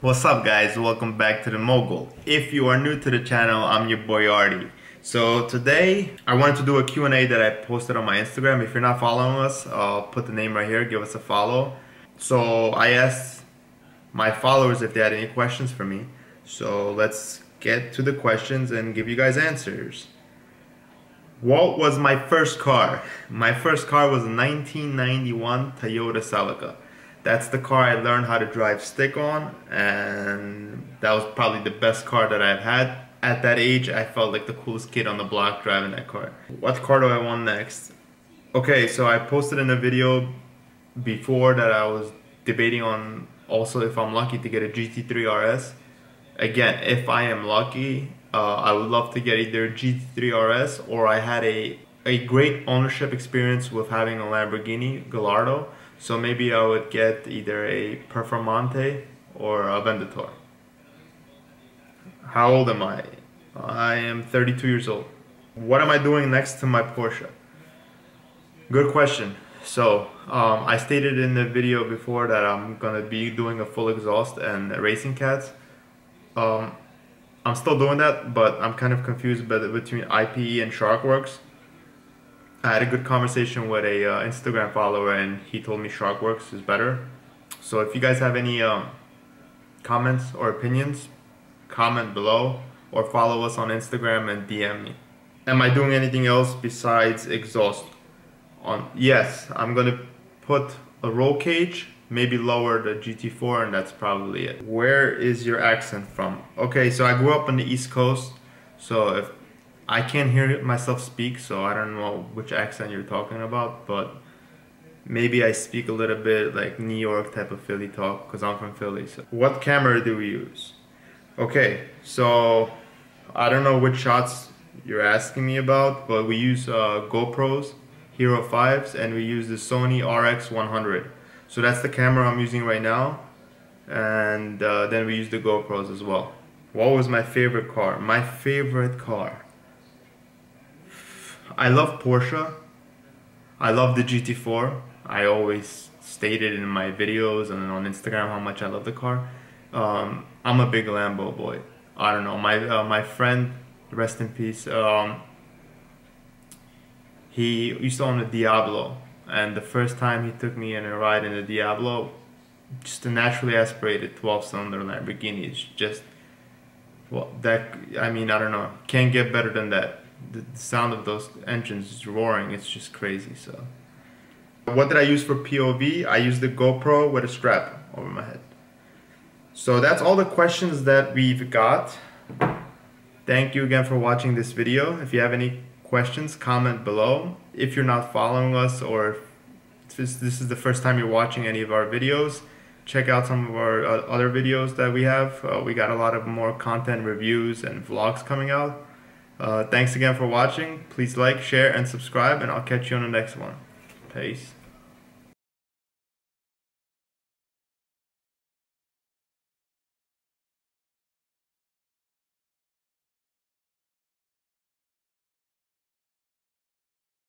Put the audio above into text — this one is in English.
What's up guys, welcome back to the Mogul. If you are new to the channel, I'm your boy Artie. So today I wanted to do a Q&A that I posted on my Instagram. If you're not following us, I'll put the name right here, give us a follow. So I asked my followers if they had any questions for me. So let's get to the questions and give you guys answers. What was my first car? My first car was a 1991 Toyota Celica. That's the car I learned how to drive stick on, and that was probably the best car that I've had. At that age, I felt like the coolest kid on the block driving that car. What car do I want next? Okay, so I posted in a video before that I was debating on also if I'm lucky to get a GT3 RS. Again, if I am lucky, I would love to get either a GT3 RS, or I had a great ownership experience with having a Lamborghini Gallardo. So maybe I would get either a Performante or a Vendator. How old am I? I am 32 years old. What am I doing next to my Porsche? Good question. So I stated in the video before that I'm gonna be doing a full exhaust and racing cats. I'm still doing that, but I'm kind of confused between IPE and Sharkworks. I had a good conversation with a Instagram follower, and he told me Sharkworks is better. So if you guys have any comments or opinions, comment below or follow us on Instagram and DM me. Am I doing anything else besides exhaust on? Yes, I'm gonna put a roll cage, maybe lower the GT4, and that's probably it. Where is your accent from? Okay, so I grew up on the East Coast, so if I can't hear myself speak, so I don't know which accent you're talking about, but maybe I speak a little bit like New York type of Philly talk because I'm from Philly. So what camera do we use? Okay, so I don't know which shots you're asking me about, but we use GoPros, Hero 5s, and we use the Sony RX100. So that's the camera I'm using right now, and then we use the GoPros as well. What was my favorite car? My favorite car. I love Porsche. I love the GT4. I always stated in my videos and on Instagram how much I love the car. I'm a big Lambo boy. I don't know. My friend, rest in peace. He used to own a Diablo, and the first time he took me in a ride in the Diablo, just a naturally aspirated 12-cylinder Lamborghini. It's just, well, that, I mean, I don't know. Can't get better than that. The sound of those engines is roaring. It's just crazy. So what did I use for POV? I used the GoPro with a strap over my head. So that's all the questions that we've got. Thank you again for watching this video. If you have any questions, comment below. If you're not following us, or if this is the first time you're watching any of our videos, check out some of our other videos that we have. We got a lot of more content reviews and vlogs coming out. Thanks again for watching. Please like, share, and subscribe, and I'll catch you on the next one. Peace.